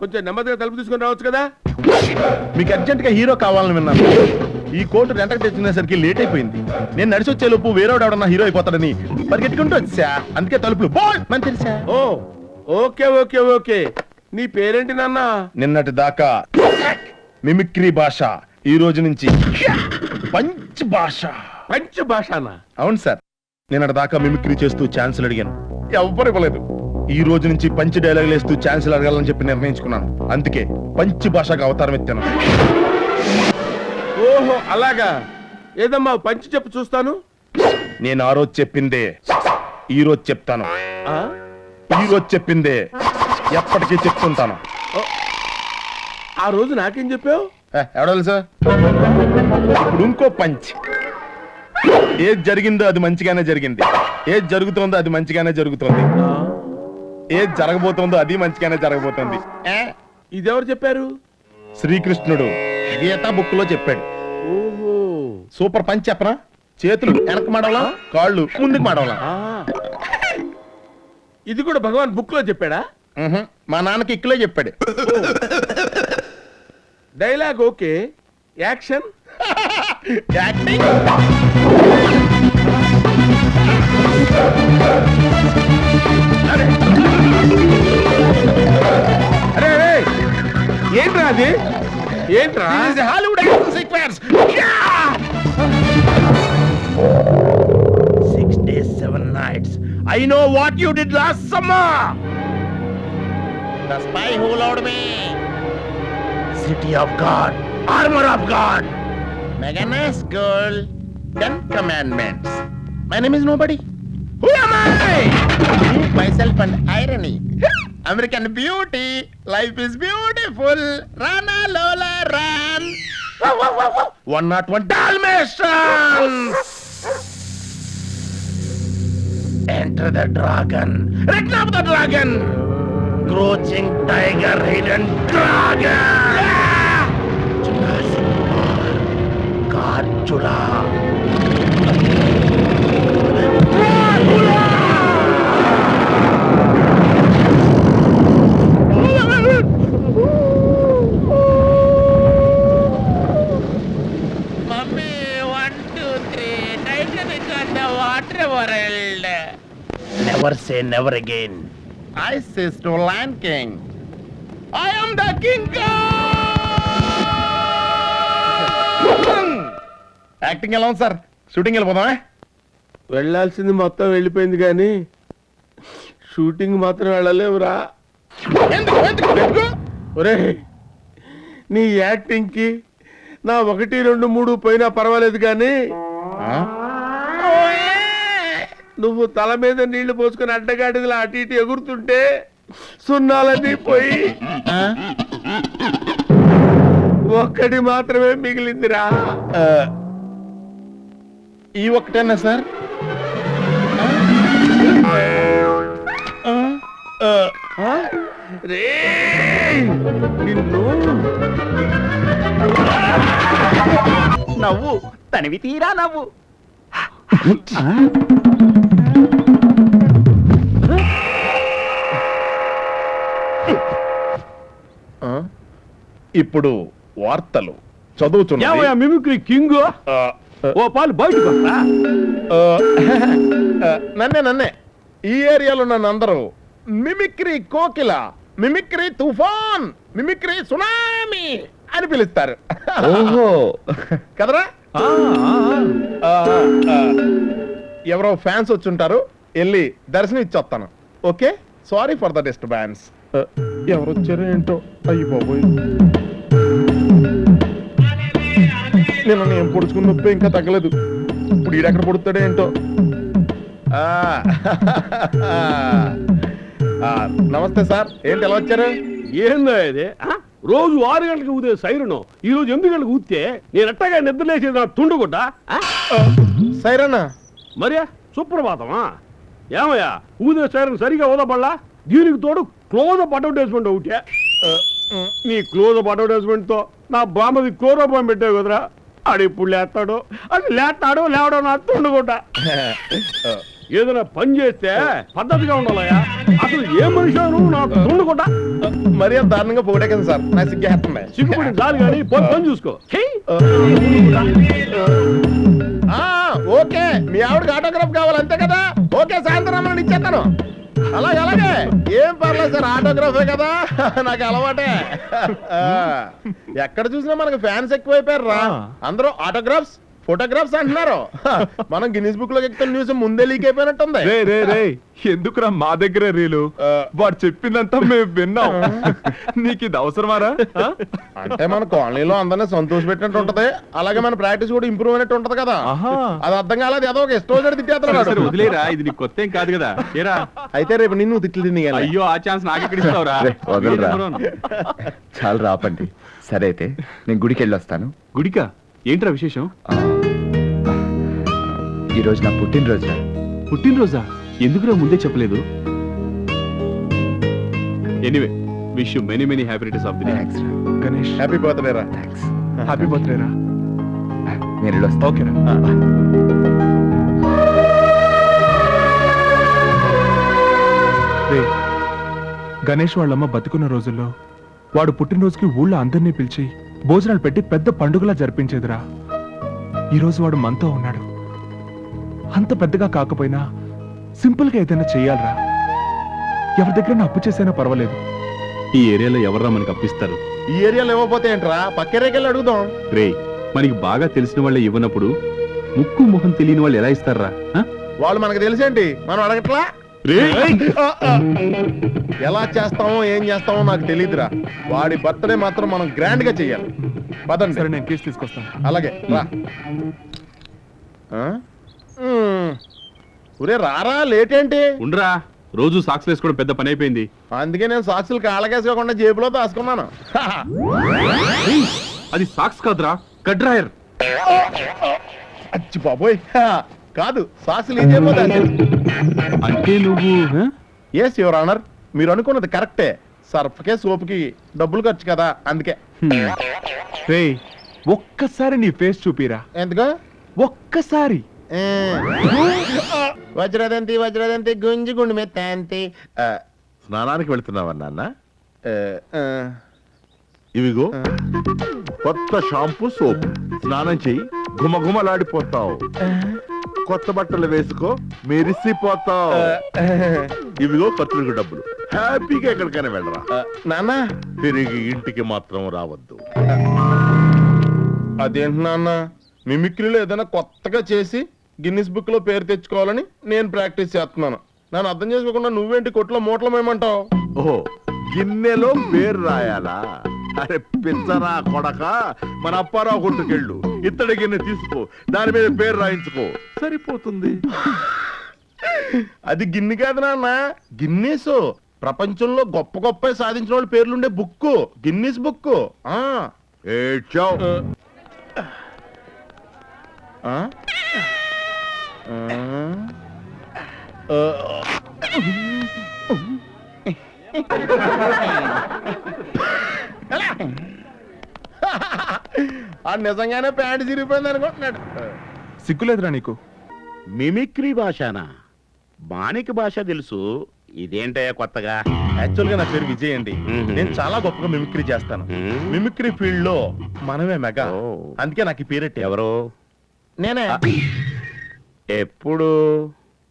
కొంచెం నెమ్మదిగా తలుపు తీసుకొని రావచ్చు కదా. మీకు అర్జెంట్ గా హీరో కావాలని విన్నాను. ఈ కోటు రెంటకు తెచ్చుకునేసరికి లేట్ అయిపోయింది. నేను నడిచి వచ్చే లోపు వేరేవాడు ఎవడన్నా హీరో అయిపోతాడని పరిగెట్టుకుంటూ వచ్చా. అందుకే తలుపులు అని తెరిచా. ఓ ఓకే ఓకే ఓకే. నీ పేరేంటి నాన్న? నిన్నటి దాకా మిమిక్రీ భాష, ఈ రోజు నుంచి పంచ్ భాష. పంచ్ భాషనా? అవును సార్. నిన్నటి దాకా మిమిక్రీ చేస్తూ ఛాన్సులు అడిగాను, ఎవ్వరు ఇవ్వలేదు. ఈ రోజు నుంచి పంచ్ డైలాగ్ వేస్తూ ఛాన్సులు అడగాలని చెప్పి నిర్ణయించుకున్నాను. అందుకే పంచ్ భాషకు అవతారం ఎత్తాను. ఓహో అలాగా. ఏదమ్మా పంచ్ చెప్పు చూస్తాను. నేను ఆ రోజు చెప్పిందే ఈ రోజు చెప్తాను. ఈ రోజు చెప్పిందే ఎప్పటికీ చెప్తుంటాను. ఆ రోజు నాకేం చెప్పావు? ఎవడ తెలుసా? ఇప్పుడు ఇంకో పంచ్. ఏది జరిగిందో అది మంచిగానే జరిగింది, ఏది జరుగుతోందో అది మంచిగానే జరుగుతోంది, ఏది జరగబోతోందో అది మంచిగానే జరగబోతోంది. ఇదెవరు చెప్పారు? శ్రీకృష్ణుడు గీతా బుక్ లో చెప్పాడు. ఓహో సూపర్ పంచ్ చెప్పనా? చేతులు వెనక్కి మడవలా, కాళ్ళు ముందుకు మడవలా. ఇది కూడా భగవాన్ బుక్ లో చెప్పాడా? మా నాన్నకి ఇక్కలే చెప్పాడు. డైలాగ్ ఓకే, యాక్షన్ యాక్టింగ్ అరే ఏంట్రా అది? ఏంట్రా? Hollywood action sequence. 6 days 7 nights. I know what you did last summer. The spy who loved me. City of God, armor of God. Mega nice girl. 10 commandments. My name is nobody. Who am I? Me, myself and irony. American beauty. Life is beautiful. Rana Lola run. 101 Dalmatians. Enter the dragon. Return of the dragon. Crouching tiger, hidden dragon. Jurassic Park. Godzilla. Mummy, 1, 2, 3. Titanic on the water world. Never say never again. I say to Lion King. I am the King Kong. Acting ఎలా ఉంది sir? Shooting వెళ్ళిపోదామా? వెళ్ళాల్సింది మొత్తం వెళ్ళిపోయింది కానీ shooting మాత్రం వెళ్ళలేవురా. ఒరే నీ యాక్టింగ్ కి నా 1, 2, 3 పోయినా పర్వాలేదు కానీ నువ్వు తల మీద నీళ్లు పోసుకుని అడ్డగాడిదలా అటు ఇటు ఎగురుతుంటే సున్నాలన్నీ పోయి ఒక్కటి మాత్రమే మిగిలిందిరా. ఈ ఒక్కటేనా సార్? నిన్ను నవ్వు తనివి తీరా నవ్వు. ఇప్పుడు వార్తలు చదువుతున్నా. మిమిక్రీ కింగ్ ఓ పాలు బయటకు నన్నే ఈ ఏరియాలో నన్ను అందరూ మిమిక్రీ కోకిల, మిమిక్రీ తుఫాన్, మిమిక్రీ సునామీ అని పిలుస్తారు. ఓహో కదరా? ఎవరో ఫ్యాన్స్ వచ్చుంటారు, వెళ్ళి దర్శనం ఇచ్చొస్తాను. Okay, sorry for the disturbance. ఎవరు వచ్చారో ఏంటో. అయ్యి బాబోయ్, నిన్న నేను పొడుచుకున్న నొప్పి ఇంకా తగ్గలేదు. ఇప్పుడు ఈడెక్కడ పొడుతాడో ఏంటో. నమస్తే సార్, ఏంటి ఎలా వచ్చారు? ఏందో ఇది? రోజు 6 గంటలకు ఊదే సైరను ఈ రోజు 8 గంటలకు ఊస్తే నేను ఎట్టగా నిద్రలేసేది నా తుండుగుడ్డ. సైరనా? మరియా సుప్రభాతమా? ఏమయ్యా ఊదే సైరన్ సరిగా ఊదబడలా? దీనికి తోడు క్లోజప్ అడ్వర్టైజ్మెంట్ ఒకటే. నీ క్లోజప్ అడ్వర్టైజ్మెంట్ తో నా బామ్మది క్లోరోబాంబ్ పెట్టావు కదరా. ఆడిప్పుడు లేస్తాడు, అది లేస్తాడు లేవడం నా తుండుగుడ్డ. ఏదైనా పని చేస్తే పద్ధతిగా ఉండాలయ్యా. అసలు అసలు ఏ మనిషి నువ్వు నాకు ఉండకుండా మరీ అంత దారుణంగా పొగడే కదా సార్ నాకు సిగ్గేస్తుంది. సిగ్గుపడి చాలు కానీ పని చూసుకో చెయ్. ఓకే మీ ఆవిడకి ఆటోగ్రాఫ్ కావాలి అంతే కదా. ఓకే సాయంత్రం రమ్మని ఇచ్చేస్తాను. అలాగే అలాగే ఏం పర్లేదు సార్, ఆటోగ్రాఫే కదా నాకు అలవాటే. ఎక్కడ చూసినా మనకు ఫ్యాన్స్ ఎక్కువైపోయారు రా. అందరూ ఆటోగ్రాఫ్స్ ఫోటోగ్రాఫ్స్ అంటున్నారు. మనం గిన్నిస్ బుక్ లో ఎక్కుతున్న న్యూస్ ముందే లీక్ అయిపోయినట్టుంది. ఎందుకురా మా దగ్గర రీలు? వాడు చెప్పిందంతా మేము విన్నాం. నీకు ఇది అవసరమారా? అంటే మన కాలనీలో అందరినీ సంతోష పెట్టినట్టు ఉంటది, అలాగే మన ప్రాక్టీస్ కూడా ఇంప్రూవ్ అయినట్టు ఉంటది కదా. అది అర్థం కాలేదు, ఏదో ఒక ఇష్టం వచ్చి తిట్టేస్తున్నాడు. వదిలేరా, ఇది నీకు కొత్త ఏం కాదు కదా. ఏరా అయితే రేపు నిన్ను తిట్లు తిని. అయ్యో ఆ ఛాన్స్ నాకు ఎక్కడ ఇస్తావురా? చాలు రాపండి. సరే అయితే నేను గుడికి వెళ్ళొస్తాను. గుడికా? ఏంట్రా విశేషం? ఈ రోజు నా పుట్టినరోజురా. పుట్టినరోజా? ఎందుకురా ముందే చెప్పలేదు? Anyway wish you many many happy returns of the day. Thanks రా. గణేష్ హ్యాపీ బర్త్డే రా. థ్యాంక్స్. హ్యాపీ బర్త్డే రా. నేను వెళ్ళొస్తా. ఓకేరా. గణేష్ వాళ్ళమ్మ బతుకున్న రోజుల్లో వాడు పుట్టినరోజుకి ఊళ్ళో అందరినీ పిలిచి భోజనాలు పెట్టి పెద్ద పండుగలా జరిపించేదిరా. ఈరోజు వాడు మనతో ఉన్నాడు. అంత పెద్దగా కాకపోయినా సింపుల్ గా ఏదైనా చెయ్యాలరా. ఎవరి దగ్గర అప్పు చేసైనా పర్వాలేదు. ఈ ఏరియాలో ఎవర్రా మనకి అప్పిస్తారు? ఈ ఏరియాలో ఇవ్వకపోతే ఏంట్రా, పక్కేరేకెళ్ళి అడుగుదాం. రే, మనకి బాగా తెలిసిన వాళ్ళే ఇవ్వనప్పుడు ముక్కు మొహం తెలియని వాళ్ళు ఎలా ఇస్తారా? వాళ్ళు మనకు తెలిసేంటి, మనం అడగట్లా. ఎలా చేస్తామో ఏం చేస్తామో నాకు తెలియదురా. వాడి బర్త్డే మాత్రం మనం గ్రాండ్ గా చెయ్యాలి. పదండి. సరే నేను కేసు తీసుకొస్తాను. అలాగే రా. ఒరే రారా, లేట్ ఏంటి? ఉండరా, రోజు సాక్స్ వేసుకోవడం పెద్ద పని అయిపోయింది. అందుకే నేను సాక్సులు కాళ్ళకేసుకోకుండా జేబులో దాచుకున్నాను. అది సాక్స్ కాదురా, కడ్రాయర్. అచ్చి బాబోయ్, కాదు సాక్సులు ఏం చేయబోతుంది. అంటే నువ్వు ఎస్ యువర్ ఆనర్, మీరు అనుకున్నది కరెక్టే. సర్ఫ్కే సోపుకి డబ్బులు ఖర్చు కదా, అందుకే. రేయ్, ఒక్కసారి నీ ఫేస్ చూపిరా. ఎందుకు? ఒక్కసారి. వజ్రదంతి వజ్రదంతి గుంజి గుండు మెత్తంతి. స్నానానికి వెళ్తున్నావా నాన్న? ఇవిగో కొత్త షాంపూ సోప్. స్నానం చెయ్యి, గుమగుమలాడిపోతావు. కొత్త బట్టలు వేసుకో, మెరిసిపోతావు. ఇవిగో ఖర్చులకు డబ్బులు. హ్యాపీగా ఎక్కడికైనా వెళ్ళరా. నాన్న తిరిగి ఇంటికి మాత్రం రావద్దు. అదేంటి నాన్న, మిమిక్రీలో ఏదైనా కొత్తగా చేసి గిన్నిస్ బుక్ లో పేరు తెచ్చుకోవాలని నేను ప్రాక్టీస్ చేస్తున్నాను. నన్ను అర్థం చేసుకోకుండా నువ్వేంటి కొట్లో మూటలు మేమంటావు? ఓహో, గిన్నెలో పేరు రాయాలా? అరే పిచ్చరా కొడక, మన అప్పారావు కొట్టుకెళ్ళు, ఇత్తడి గిన్నె తీసుకో, దాని మీద పేరు రాయించుకో, సరిపోతుంది. అది గిన్నె కాదు నాన్న, గిన్నెస్. ప్రపంచంలో గొప్ప గొప్ప సాధించిన వాళ్ళ పేర్లుండే బుక్ గిన్నిస్ బుక్. ఏడ్చావ్. నిజంగానే ప్యాంట్ చిరిగిపోయింది అనుకుంటున్నాడు. సిగ్గులేదురా నీకు? మిమిక్రీ భాషనా? మాణిక భాష తెలుసు, ఇదేంటయ్యా కొత్తగా? యాక్చువల్ గా నా పేరు విజయ్ అండి. నేను చాలా గొప్పగా మిమిక్రీ చేస్తాను. మిమిక్రీ ఫీల్డ్ లో మనమే మెగా, అందుకే నాకు ఈ పేరెట్టి. ఎవరు? నేనే. ఎప్పుడు?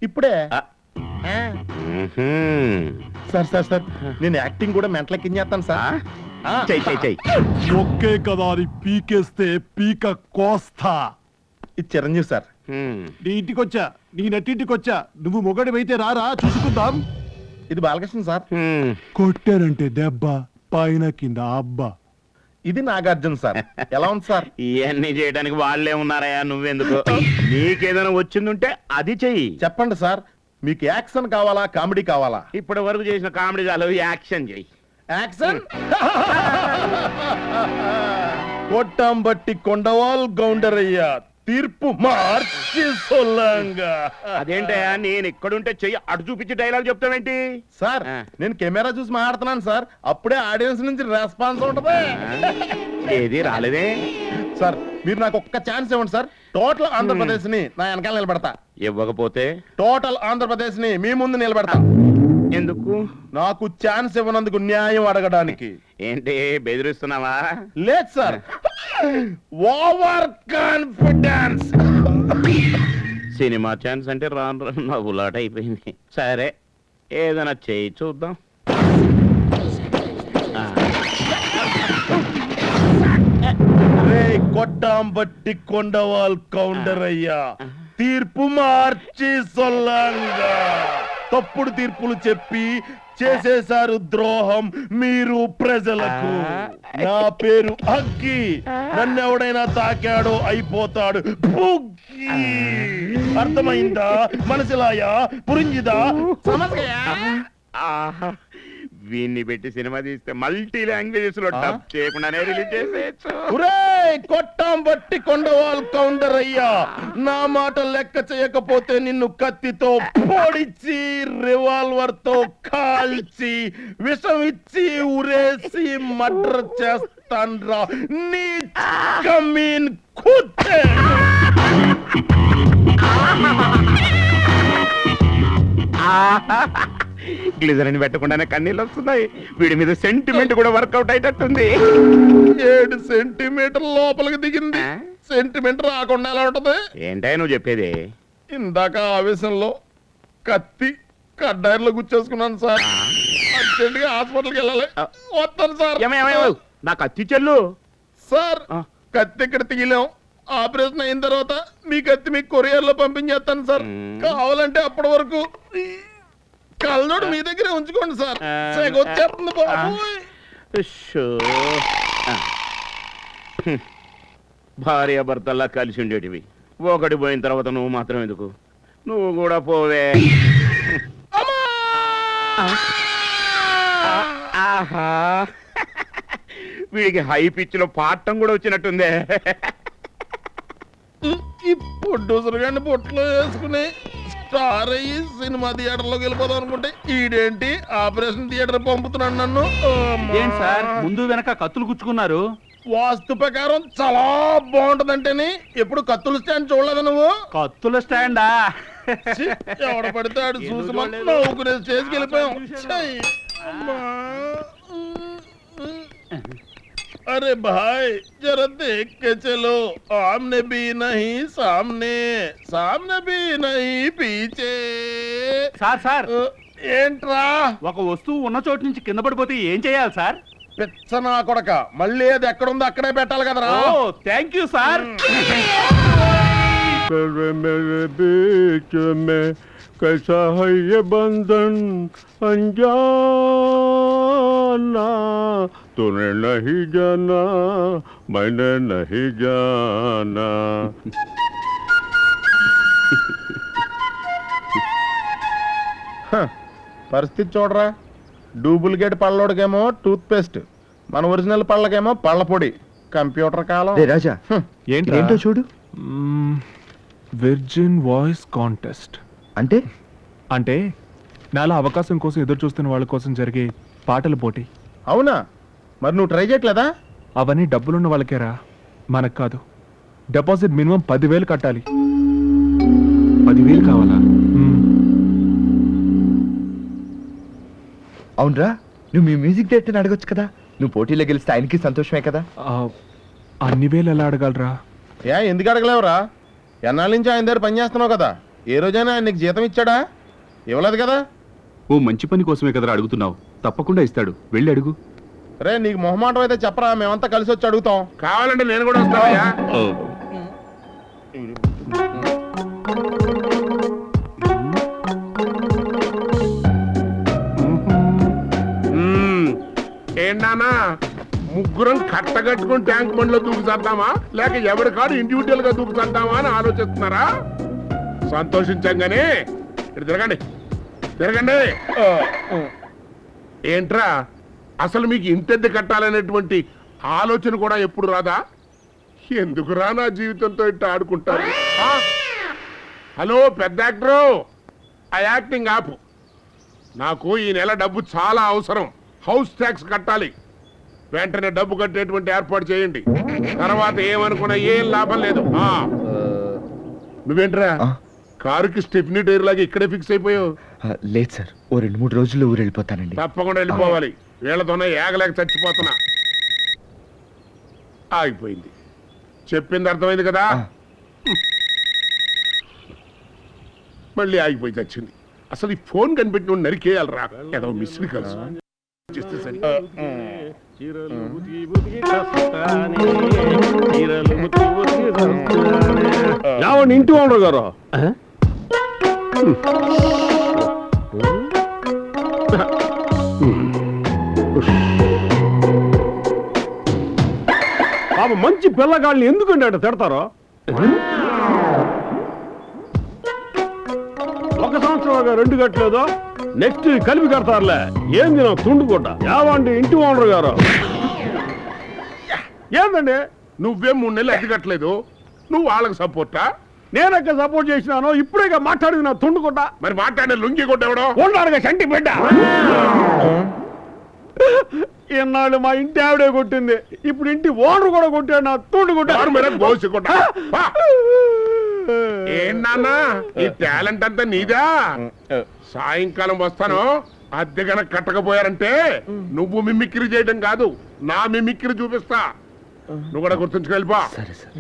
ఇప్పుడే. సార్ సార్ సార్ నేను యాక్టింగ్ కూడా మెంటలెక్కించేస్తాను సార్. చెయ్యి. ఒకే కదా అని పీకేస్తే పీక కోస్తా. ఇది చిరంజీవి సార్. నీ ఇంటికొచ్చా, నీ నట్టింటికొచ్చా, నువ్వు మొగడివైతే రారా చూసుకుందాం. ఇది బాలకృష్ణ సార్. కొట్టారంటే దెబ్బ, పైన కింద అబ్బా. ఇది నాగార్జున సార్. ఎలా ఉంది సార్? ఇవన్నీ చేయడానికి వాళ్ళే ఉన్నారయ్యా, నువ్వెందుకు? నీకేదైనా వచ్చిందుంటే అది చెయ్యి. చెప్పండి సార్, మీకు యాక్షన్ కావాలా కామెడీ కావాలా? ఇప్పటి వరకు చేసిన కామెడీ చాలు, యాక్షన్ చెయ్యి. యాక్షన్. కొట్టాం బట్టి కొండవాల్ గౌండరయ్యా, తీర్పు మార్చి సొల్లంగా. అదేంటయ్యా, నేను ఇక్కడుంటే చెయ్యి అటు చూపించి డైలాగ్ చెప్తావేంటి? సార్ నేను కెమెరా చూసి మాట్లాడుతున్నాను సార్, అప్పుడే ఆడియన్స్ నుంచి రెస్పాన్స్ ఉంటది. ఏది రాలేదే సార్, మీరు నాకు ఒక్క ఛాన్స్ ఇవ్వండి సార్. టోటల్ ఆంధ్రప్రదేశ్ ని నా వెనకాల నిలబెడతా. ఇవ్వకపోతే టోటల్ ఆంధ్రప్రదేశ్ ని మీ ముందు నిలబెడతా. ఎందుకు? నాకు ఛాన్స్ ఇవ్వనందుకు న్యాయం అడగడానికి. ఏంటి బెదిరిస్తున్నావా? లేదు sir, over confidence. Cinema chance అంటే రాను రాను నవ్వులాట అయిపోయింది. సరే ఏదైనా చేయి చూద్దాం. రే కొట్టాం బట్టి కొండవాల్ కౌంటర్ అయ్యా, తీర్పు మార్చి సొల్లంగా. తప్పుడు తీర్పులు చెప్పి చేసేశారు ద్రోహం మీరు ప్రజలకు. నా పేరు అగ్గి, నన్ను ఎవడైనా తాకాడో అయిపోతాడు బుగ్గి. అర్థమైందా? మనసులాయా పురింజిదా సమస్యయా? ఆహా, వీన్ని పెట్టి సినిమా తీస్తే మల్టీ లాంగ్వేజెస్ లో డబ్ చేయకుండానే రిలీజ్ చేసేయచ్చు. కొట్టాం బట్టి కొండవాల్ కౌంటర్ అయ్యా, నా మాట లెక్క చేయకపోతే నిన్ను కత్తితో పొడిచి రివాల్వర్ తో కాల్చి విషం ఇచ్చి ఉరేసి మర్డర్ చేస్తాన్రా నీ కమీన్ కుత్తే. గ్లిజరిన్ పెట్టకుండానే కన్నీళ్ళు వస్తున్నాయి. వీడి మీద సెంటిమెంట్ కూడా వర్కౌట్ అయ్యేటట్టుంది. 7 సెంటీమీటర్ల లోపలికి దిగింది. సెంటిమెంట్ రాకుండా ఎలా ఉంటది? ఏంటో నువ్వు చెప్పేది? ఇందాక ఆవేశంలో కత్తి కడ్డాయిలో గుచ్చేసుకున్నాను సార్. అర్జెంట్గా హాస్పిటల్కి వెళ్ళాలి. వస్తాను సార్. నా కత్తి చెల్లు. సార్ కత్తి ఇక్కడ తీయలేం. ఆపరేషన్ అయిన తర్వాత మీ కత్తి మీకు కొరియర్ లో పంపించేస్తాను సార్. కావాలంటే అప్పటి వరకు కళ్ళోడు మీ దగ్గరే ఉంచుకోండి సార్. వచ్చేస్తుంది బాబోయ్. భార్య భర్తల్లా కలిసి ఉండేటివి. ఒకటి పోయిన తర్వాత నువ్వు మాత్రం ఎందుకు? నువ్వు కూడా పోవే. ఆహా, వీడికి హై పిచ్ లో పాఠం కూడా వచ్చినట్టుందే. ఈ ప్రొడ్యూసర్ గారిని పొట్లో వేసుకుని స్టార్ అయ్యి సినిమా థియేటర్ లోకి వెళ్ళిపోదాం అనుకుంటే ఈడేంటి ఆపరేషన్ థియేటర్ పంపుతున్నాడు నన్ను. ఏంటి సార్ ముందు వెనక కత్తులు గుచ్చుకున్నారు? వాస్తు ప్రకారం చాలా బాగుంటదంటేని ఎప్పుడు కత్తులు స్టాండ్ చూడలేదు నువ్వు? కత్తుల స్టాండా? ఎవడ పడతాడు చూసి నవ్వుకునే స్టేజ్కి వెళ్ళిపోయాం. अरे भाई जरा देख के चलो, आमने भी नहीं सामने, सामने भी नहीं पीछे. సార్ సార్ ఏంట్రా? ఒక వస్తువు ఉన్న చోటు నుంచి కింద పడిపోతే ఏం చేయాలి సార్? పిచ్చనా కొడక, మళ్ళీ అది ఎక్కడుందో అక్కడే పెట్టాలి కదరా. ఓ థ్యాంక్ యూ సార్. मेरे बीच में कैसा है ये बंधन अनजाना, तूने नहीं जाना मैंने नहीं जाना. పరిస్థితి చూడరా. డూప్లికేట్ పళ్ళోడికేమో టూత్ పేస్ట్, మన ఒరిజినల్ పళ్ళకేమో పళ్ళ పొడి. కంప్యూటర్ కాలం. రే రాజా, ఏంటో చూడు. విర్జిన్ వాయిస్ కాంటెస్ట్ అంటే అంటే నాలా అవకాశం కోసం ఎదురు చూస్తున్న వాళ్ళ కోసం జరిగే పాటల పోటీ. అవునా? మరి నువ్వు ట్రై చేయట్లేదా? అవన్నీ డబ్బులున్న వాళ్ళకేరా, మనకు కాదు. డిపాజిట్ మినిమం 10,000 కట్టాలి. 10,000 కావాలా? మ్మ్. అవునరా, నువ్వు మీ మ్యూజిక్ డైరెక్టర్ని అడగొచ్చు కదా. నువ్వు పోటీలో గెలిస్తే ఆయనకి సంతోషమే కదా. అన్ని వేలు ఎలా అడగలరా? ఎందుకు అడగలేవురా? ఎన్నాళ్ళ నుంచి ఆయన దగ్గర పని చేస్తున్నావు కదా. ఏ రోజైనా ఆయన నీకు జీతం ఇచ్చాడా? ఇవ్వలేదు కదా. ఓ మంచి పని కోసమే కదా అడుగుతున్నావు. తప్పకుండా ఇస్తాడు, వెళ్ళి అడుగు. రే నీకు మొహమాటం అయితే చెప్పరా, మేమంతా కలిసి వచ్చి అడుగుతాం. కావాలంటే నేను కూడా వస్తానయ్యా. ఏంటన్నా ముగ్గురం కట్టగట్టుకుని ట్యాంక్ బండ్లో దూకు చేద్దామా, లేక ఎవరి కాదు ఇండివిజువల్ గా దూకు చేద్దామా అని ఆలోచిస్తున్నారా? సంతోషించంగానే ఇటు తిరగండి, తిరగండి. ఏంట్రా అసలు మీకు ఇంతెద్దు కట్టాలనేటువంటి ఆలోచన కూడా ఎప్పుడు రాదా? ఎందుకురా నా జీవితంతో ఇట్లా ఆడుకుంటారు? హలో పెద్ద యాక్టరు, ఆ యాక్టింగ్ ఆపు. నాకు ఈ నెల డబ్బు చాలా అవసరం. హౌస్ ట్యాక్స్ కట్టాలి. వెంటనే డబ్బు కట్టేటువంటి ఏర్పాటు చేయండి. తర్వాత ఏమనుకున్నా ఏం లాభం లేదు. నువ్వేంట్రా కారుకి స్టెప్నీ టైర్ లాగా ఇక్కడే ఫిక్స్ అయిపోయావు. లేదు సార్, ఓ 2-3 రోజుల్లో ఊరు వెళ్ళిపోతానండి. తప్పకుండా వెళ్ళిపోవాలి. వీళ్ళతోనే ఏగలేక చచ్చిపోతున్నా. ఆగిపోయింది. చెప్పింది అర్థమైంది కదా. మళ్ళీ ఆగిపోయి చచ్చింది. అసలు ఈ ఫోన్ కనిపెట్టి నువ్వు నరికేయాలరా. ఏదో మిస్డ్ కాల్స్ చేస్తే సరి. యావండి ఇంటి ఓనర్ గారు, పాప మంచి పిల్లగాళ్ళని ఎందుకంటే అట్ట తిడతారో. 1 సంవత్సరం 2 కట్టలేదో నెక్స్ట్ కలిపి కడతారులే. ఏంది నా తుండుకోట. యావండి ఇంటి ఓనర్ గారు. ఏందండి నువ్వేం 3 నెలలు అడ్డుకట్టలేదు. నువ్వు వాళ్ళకి సపోర్టా? నేనెక్క సపోర్ట్ చేసినాను. ఇప్పుడే మాట్లాడింది నా తుండుకోట. మరి మాట్లాడిన లుంగి కొట్టేవడో ఉన్నాడుగా చంటి బిడ్డ. ఇన్నాళ్ళు మా ఇంటి ఆవిడే కొట్టింది, ఇప్పుడు ఇంటి ఓనర్ కూడా కొట్టాడు నా తుండుకుంటా. ఏంటన్నా ఈ టాలెంట్ అంతా నీదా? సాయంకాలం వస్తాను. అద్దె గనక కట్టకపోయారంటే నువ్వు మిమిక్రీ చేయడం కాదు, నా మిమిక్రీ చూపిస్తా. నువ్వు కూడా గుర్తుంచుకెళ్ళిపో. సరే సార్.